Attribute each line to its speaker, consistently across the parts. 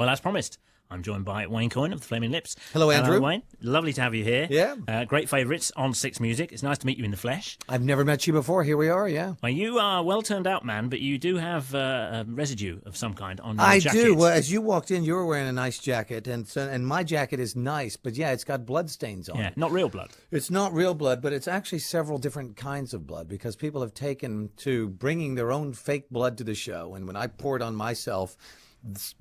Speaker 1: Well, as promised, I'm joined by Wayne Coyne of the Flaming Lips.
Speaker 2: Hello, Andrew.
Speaker 1: Hello, Wayne. Lovely to have you here.
Speaker 2: Yeah.
Speaker 1: Great favourites on Six Music. It's nice to meet you in the flesh.
Speaker 2: I've never met you before. Here we are, yeah.
Speaker 1: Well, you are a well-turned-out man, but you do have a residue of some kind on your jacket.
Speaker 2: I do. Well, as you walked in, you were wearing a nice jacket, and my jacket is nice, but yeah, it's got blood stains on it.
Speaker 1: Not real blood.
Speaker 2: It's not real blood, but it's actually several different kinds of blood because people have taken to bringing their own fake blood to the show, and when I poured on myself,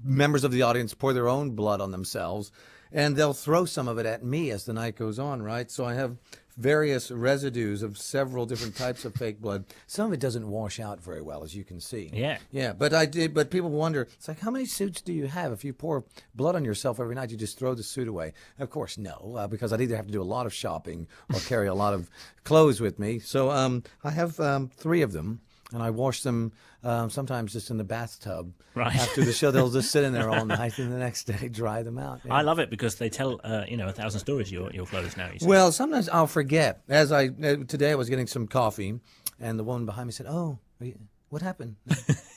Speaker 2: members of the audience pour their own blood on themselves, and they'll throw some of it at me as the night goes on, right? So I have various residues of several different types of fake blood. Some of it doesn't wash out very well, as you can see. Yeah, but people wonder, it's like, how many suits do you have? If you pour blood on yourself every night, you just throw the suit away. Of course, no, because I'd either have to do a lot of shopping or carry a lot of clothes with me. So I have 3 of them. And I wash them sometimes just in the bathtub.
Speaker 1: Right.
Speaker 2: After the show, they'll just sit in there all night, and the next day dry them out. Yeah.
Speaker 1: I love it because they tell 1,000 stories. Your clothes now. You say.
Speaker 2: Well, sometimes I'll forget. Today I was getting some coffee, and the woman behind me said, "Oh, what happened?"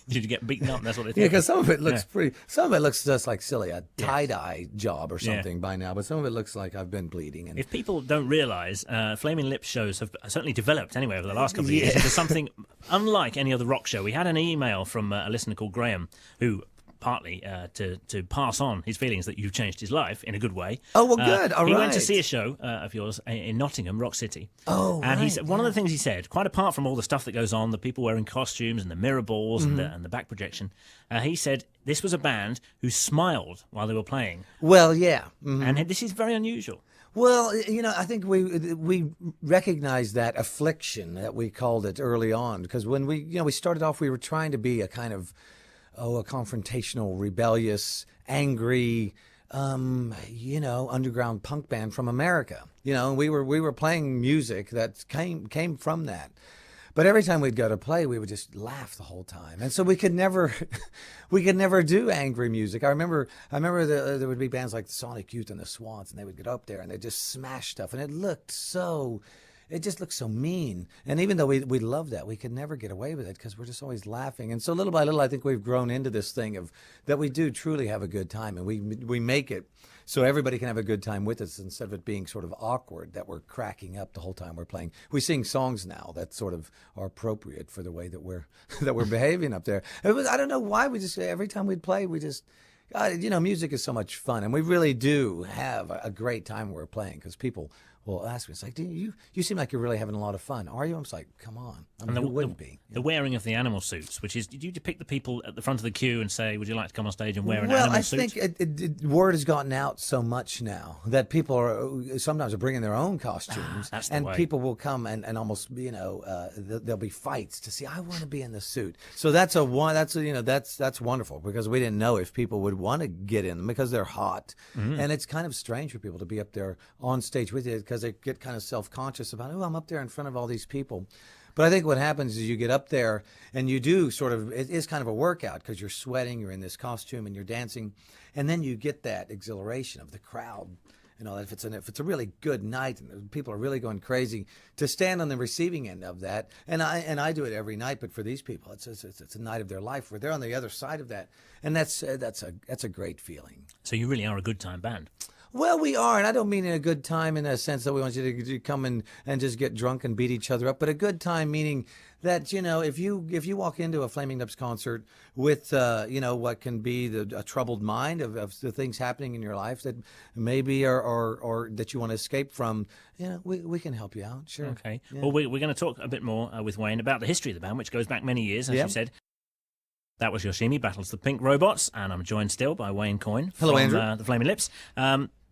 Speaker 1: Did you get beaten up? That's what they think.
Speaker 2: Yeah, because some of it looks pretty. Some of it looks just like silly, a tie-dye job or something by now. But some of it looks like I've been bleeding. And
Speaker 1: if people don't realise, Flaming Lips shows have certainly developed anyway over the last couple of years into something unlike any other rock show. We had an email from a listener called Graham who, partly to pass on his feelings that you've changed his life in a good way.
Speaker 2: Oh, well, good. All right.
Speaker 1: He went to see a show of yours in Nottingham, Rock City.
Speaker 2: Oh,
Speaker 1: and
Speaker 2: right,
Speaker 1: he said, one of the things he said, quite apart from all the stuff that goes on, the people wearing costumes and the mirror balls and the back projection, he said this was a band who smiled while they were playing.
Speaker 2: Well, yeah.
Speaker 1: And this is very unusual.
Speaker 2: Well, I think we recognized that affliction that we called it early on, because when we started off, we were trying to be a kind of a confrontational, rebellious, angry, underground punk band from America. And we were playing music that came from that. But every time we'd go to play, we would just laugh the whole time, and so we could never do angry music. I remember there would be bands like the Sonic Youth and the Swans, and they would get up there and they'd just smash stuff, and it just looked so mean. And even though we loved that, we could never get away with it because we're just always laughing. And so little by little, I think we've grown into this thing of that we do truly have a good time, and we make it so everybody can have a good time with us instead of it being sort of awkward that we're cracking up the whole time we're playing. We sing songs now that sort of are appropriate for the way that we're behaving up there. I don't know why we just every time we'd play we just. Music is so much fun, and we really do have a great time when we're playing because people will ask me, it's like, you seem like you're really having a lot of fun. Are you? I'm just like, come on. Who wouldn't be?
Speaker 1: The wearing of the animal suits, which is, did you depict the people at the front of the queue and say, would you like to come on stage and wear an animal suit?
Speaker 2: Well, I think word has gotten out so much now that people sometimes are bringing their own costumes, and people will come and almost, there'll be fights to see, I want to be in the suit. So that's wonderful because we didn't know if people would want to get in them because they're hot, and it's kind of strange for people to be up there on stage with you because they get kind of self-conscious about, I'm up there in front of all these people. But I think what happens is you get up there and you do it is kind of a workout because you're sweating, you're in this costume and you're dancing, and then you get that exhilaration of the crowd. If it's a really good night and people are really going crazy, to stand on the receiving end of that, and I do it every night, but for these people, it's a night of their life where they're on the other side of that, and that's a great feeling.
Speaker 1: So you really are a good time band.
Speaker 2: Well, we are, and I don't mean in a good time in a sense that we want you to come and just get drunk and beat each other up, but a good time meaning that, if you walk into a Flaming Lips concert with, what can be a troubled mind of the things happening in your life that maybe or that you want to escape from, we can help you out, sure.
Speaker 1: Okay.
Speaker 2: Yeah.
Speaker 1: Well, we're going to talk a bit more with Wayne about the history of the band, which goes back many years, as you said. That was Yoshimi battles the Pink Robots, and I'm joined still by Wayne Coyne
Speaker 2: from
Speaker 1: the Flaming Lips.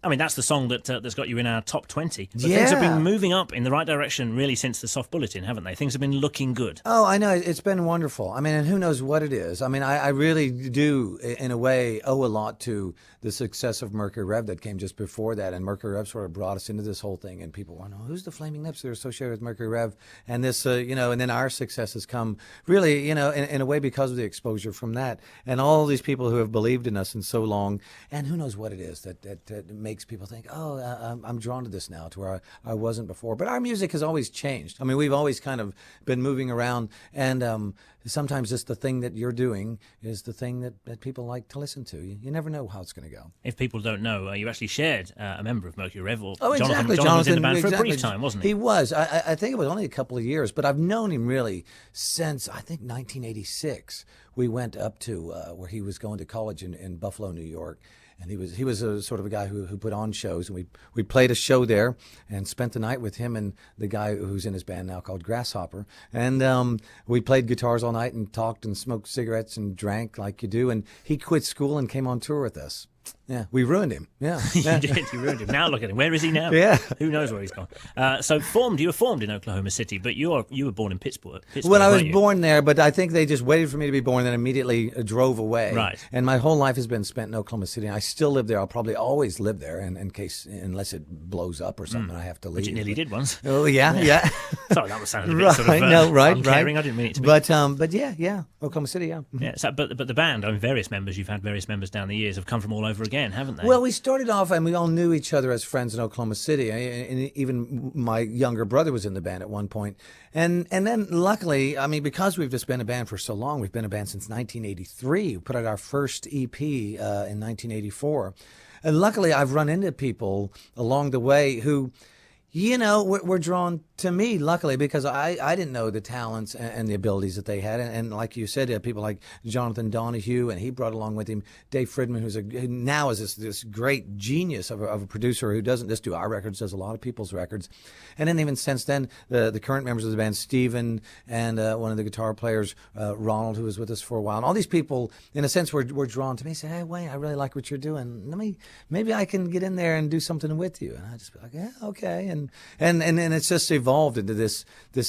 Speaker 1: That's the song that's got you in our top 20. But things have been moving up in the right direction really since the Soft Bulletin, haven't they? Things have been looking good.
Speaker 2: Oh, I know. It's been wonderful. And who knows what it is. I really do, in a way, owe a lot to the success of Mercury Rev that came just before that. And Mercury Rev sort of brought us into this whole thing. And people want to know, who's the Flaming Lips? They're associated with Mercury Rev. And this, and then our success has come really, in a way because of the exposure from that. And all these people who have believed in us in so long. And who knows what it is that makes people think, oh, I'm drawn to this now, to where I wasn't before. But our music has always changed. I mean, we've always kind of been moving around, and sometimes just the thing that you're doing is the thing that people like to listen to. You never know how it's going to go.
Speaker 1: If people don't know, you actually shared a member of Mercury Rev, or
Speaker 2: Oh, exactly.
Speaker 1: Jonathan was in the band for a
Speaker 2: exactly.
Speaker 1: brief time, wasn't he?
Speaker 2: He was. I think it was only a couple of years, but I've known him really since, I think, 1986. We went up to where he was going to college in Buffalo, New York. And he was a sort of a guy who put on shows, and we played a show there and spent the night with him and the guy who's in his band now called Grasshopper. And we played guitars all night and talked and smoked cigarettes and drank like you do. And he quit school and came on tour with us. Yeah, we ruined him. Yeah,
Speaker 1: You did. You ruined him. Now look at him. Where is he now?
Speaker 2: Yeah.
Speaker 1: Who knows where he's gone? You were formed in Oklahoma City, but you were born in Pittsburgh.
Speaker 2: Well, I was
Speaker 1: weren't you?
Speaker 2: born there, but I think they just waited for me to be born and then immediately drove away.
Speaker 1: Right.
Speaker 2: And my whole life has been spent in Oklahoma City. I still live there. I'll probably always live there, unless it blows up or something, I have to leave.
Speaker 1: Which it nearly did once.
Speaker 2: Oh yeah.
Speaker 1: Sorry, that was sounded a bit
Speaker 2: Right,
Speaker 1: sort of
Speaker 2: no, right.
Speaker 1: uncaring. I didn't mean it to be.
Speaker 2: But yeah, Oklahoma City, yeah.
Speaker 1: Yeah, but the band, I mean, various members, you've had various members down the years, have come from all over again, haven't they?
Speaker 2: Well, we started off and we all knew each other as friends in Oklahoma City. And even my younger brother was in the band at one point. And then luckily, I mean, because we've just been a band for so long, we've been a band since 1983. We put out our first EP in 1984. And luckily, I've run into people along the way who, you know, were drawn to me, luckily, because I didn't know the talents and the abilities that they had. And like you said, people like Jonathan Donahue, and he brought along with him Dave Fridman, who now is this great genius of a producer who doesn't just do our records, does a lot of people's records. And then even since then, the current members of the band, Steven, and one of the guitar players, Ronald, who was with us for a while. And all these people, in a sense, were drawn to me, say, hey, Wayne, I really like what you're doing. Maybe I can get in there and do something with you. And I just be like, yeah, okay. And it's just evolved into this,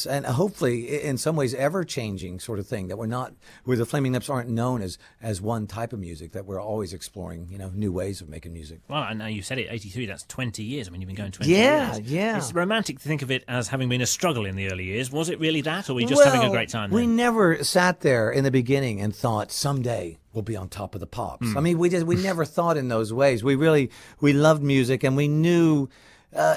Speaker 2: and hopefully in some ways ever changing sort of thing, that where the Flaming Lips aren't known as one type of music, that we're always exploring, you know, new ways of making music.
Speaker 1: Well, I know you said it, 83, that's 20 years. I mean, you've been going 20
Speaker 2: years.
Speaker 1: years.
Speaker 2: Yeah.
Speaker 1: It's romantic to think of it as having been a struggle in the early years. Was it really that, or were you just having a great time then?
Speaker 2: We never sat there in the beginning and thought someday we'll be on top of the pops. I mean, we never thought in those ways. We loved music, and we knew,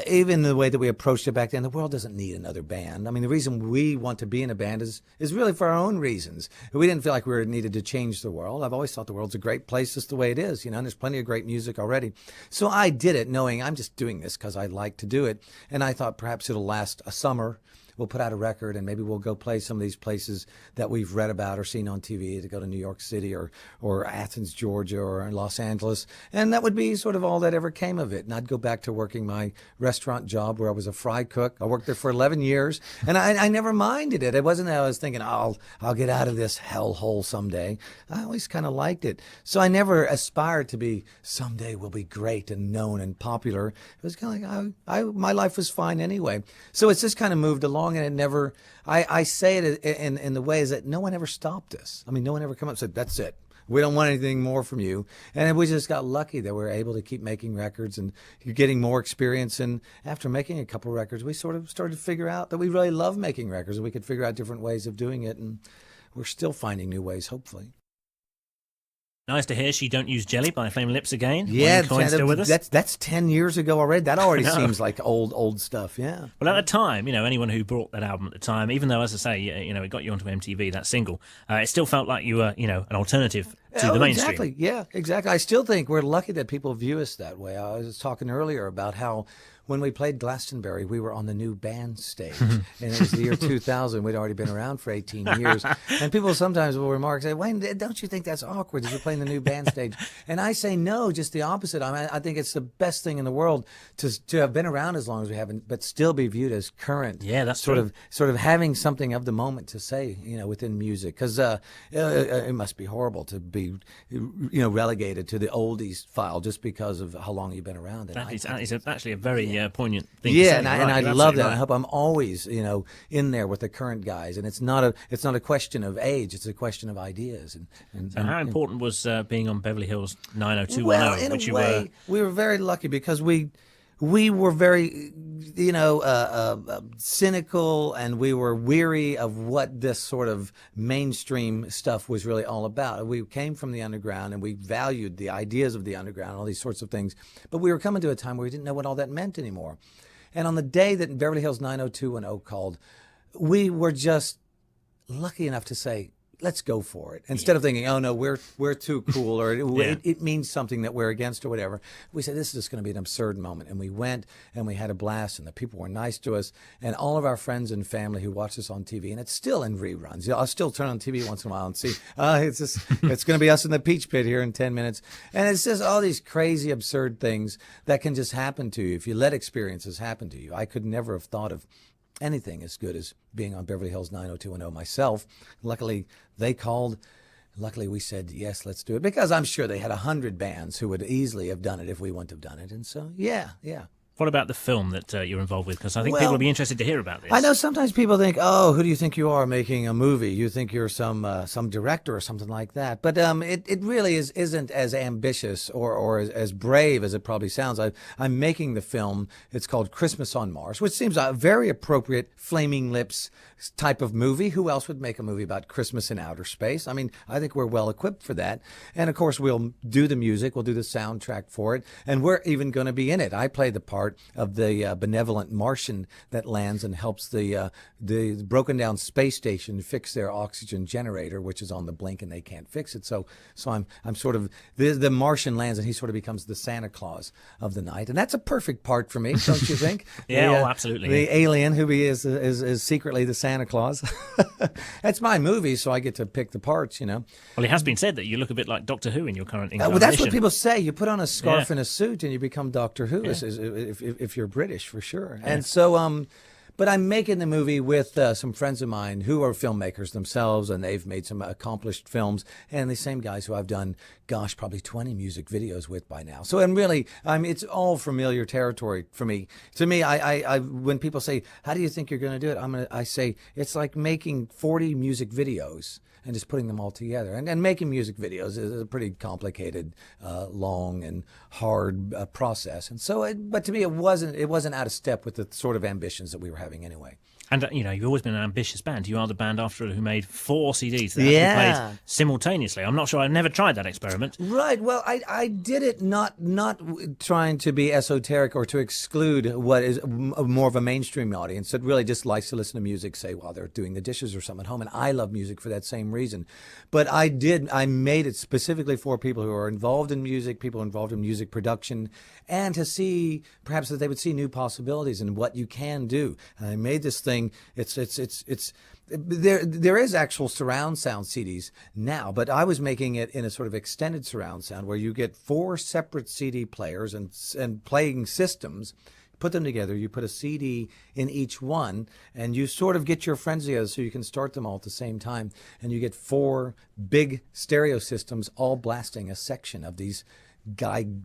Speaker 2: even the way that we approached it back then, the world doesn't need another band. I mean, the reason we want to be in a band is really for our own reasons. We didn't feel like we needed to change the world. I've always thought the world's a great place just the way it is, you know, and there's plenty of great music already. So I did it knowing I'm just doing this because I like to do it. And I thought perhaps it'll last a summer. We'll put out a record, and maybe we'll go play some of these places that we've read about or seen on TV, to go to New York City or Athens, Georgia, or Los Angeles. And that would be sort of all that ever came of it. And I'd go back to working my restaurant job where I was a fry cook. I worked there for 11 years, and I never minded it. It wasn't that I was thinking, I'll get out of this hellhole someday. I always kind of liked it. So I never aspired to be, someday we'll be great and known and popular. It was kind of like, my life was fine anyway. So it's just kind of moved along. And it never, I say it in the ways that no one ever stopped us. I mean, no one ever come up and said, that's it. We don't want anything more from you. And we just got lucky that we were able to keep making records and getting more experience. And after making a couple records, we sort of started to figure out that we really love making records, and we could figure out different ways of doing it. And we're still finding new ways, hopefully.
Speaker 1: Nice to hear She Don't Use Jelly by Flaming Lips again.
Speaker 2: Yeah,
Speaker 1: Coyne's still with us.
Speaker 2: That's 10 years ago already. That already seems like old stuff, yeah.
Speaker 1: Well, at the time, you know, anyone who brought that album at the time, even though, as I say, you know, it got you onto MTV, that single, it still felt like you were, you know, an alternative to the mainstream.
Speaker 2: Exactly, yeah, exactly. I still think we're lucky that people view us that way. I was talking earlier about how when we played Glastonbury, we were on the new band stage. And it was the year 2000. We'd already been around for 18 years. And people sometimes will remark, say, Wayne, don't you think that's awkward that you're playing the new band stage? And I say, no, just the opposite. I think it's the best thing in the world to have been around as long as we haven't, but still be viewed as current.
Speaker 1: Yeah, that's
Speaker 2: sort
Speaker 1: true.
Speaker 2: Sort of having something of the moment to say, you know, within music. Because it must be horrible to be, you know, relegated to the oldies file just because of how long you've been around. And
Speaker 1: That is actually a very poignant thing to
Speaker 2: yeah,
Speaker 1: say.
Speaker 2: and I love that. I hope I'm always, you know, in there with the current guys, and it's not a question of age; it's a question of ideas.
Speaker 1: So how important was being on Beverley Hills 90210?
Speaker 2: Well, in
Speaker 1: which
Speaker 2: a way, we were very lucky because we we were very, cynical, and we were weary of what this sort of mainstream stuff was really all about. We came from the underground, and we valued the ideas of the underground, all these sorts of things. But we were coming to a time where we didn't know what all that meant anymore. And on the day that Beverly Hills 90210 called, we were just lucky enough to say, let's go for it. Instead of thinking, oh no, we're too cool, or it means something that we're against or whatever. We said, this is just going to be an absurd moment. And we went and we had a blast, and the people were nice to us, and all of our friends and family who watch us on TV, and it's still in reruns. I'll still turn on TV once in a while and see, it's going to be us in the Peach Pit here in 10 minutes. And it's just all these crazy, absurd things that can just happen to you if you let experiences happen to you. I could never have thought of anything as good as being on Beverly Hills 90210 myself. Luckily, they called. Luckily, we said, yes, let's do it. Because I'm sure they had 100 bands who would easily have done it if we wouldn't have done it. And so, yeah.
Speaker 1: What about the film that you're involved with? Because I think people will be interested to hear about this.
Speaker 2: I know sometimes people think, oh, who do you think you are making a movie? You think you're some director or something like that. But it really isn't as ambitious or as brave as it probably sounds. I'm making the film. It's called Christmas on Mars, which seems a very appropriate Flaming Lips type of movie. Who else would make a movie about Christmas in outer space? I mean, I think we're well equipped for that. And of course, we'll do the music. We'll do the soundtrack for it. And we're even going to be in it. I play the part of the benevolent Martian that lands and helps the broken down space station fix their oxygen generator, which is on the blink and they can't fix it. So I'm sort of the Martian lands, and he sort of becomes the Santa Claus of the night, and that's a perfect part for me, don't you think?
Speaker 1: Absolutely.
Speaker 2: The alien who he is secretly the Santa Claus. That's my movie, so I get to pick the parts, Well,
Speaker 1: it has been said that you look a bit like Doctor Who in your current incarnation.
Speaker 2: Well, that's what people say. You put on a scarf and a suit, and you become Doctor Who. If you're British, for sure. Yeah. And so, but I'm making the movie with some friends of mine who are filmmakers themselves, and they've made some accomplished films, and the same guys who I've done, probably 20 music videos with by now. So, and really, it's all familiar territory for me. To me, I when people say, how do you think you're going to do it? I say, it's like making 40 music videos and just putting them all together. And making music videos is a pretty complicated, long and hard process. And so, but to me, it wasn't out of step with the sort of ambitions that we were having anyway.
Speaker 1: And, you've always been an ambitious band. You are the band, after all, who made 4 CDs that have been played simultaneously. I'm not sure. I've never tried that experiment.
Speaker 2: Right. Well, I did it not trying to be esoteric or to exclude what is more of a mainstream audience that really just likes to listen to music, say, while they're doing the dishes or something at home. And I love music for that same reason. But I made it specifically for people who are involved in music, people involved in music production, and to see, perhaps that they would see new possibilities in what you can do. And I made this thing. There is actual surround sound CDs now, but I was making it in a sort of extended surround sound where you get 4 separate CD players and playing systems. Put them together, you put a CD in each one, and you sort of get your friends together so you can start them all at the same time, and you get 4 big stereo systems all blasting a section of these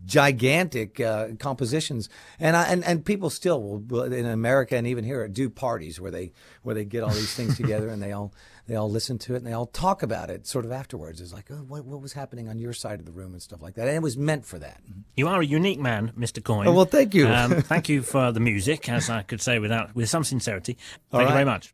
Speaker 2: gigantic compositions, and people still will, in America and even here, do parties where they get all these things together and they all listen to it and they all talk about it sort of afterwards. It's like, oh, what was happening on your side of the room and stuff like that. And it was meant for that.
Speaker 1: You are a unique man, Mr. Coyne.
Speaker 2: Oh, well, thank you.
Speaker 1: Thank you for the music, as I could say with some sincerity. Thank you very much.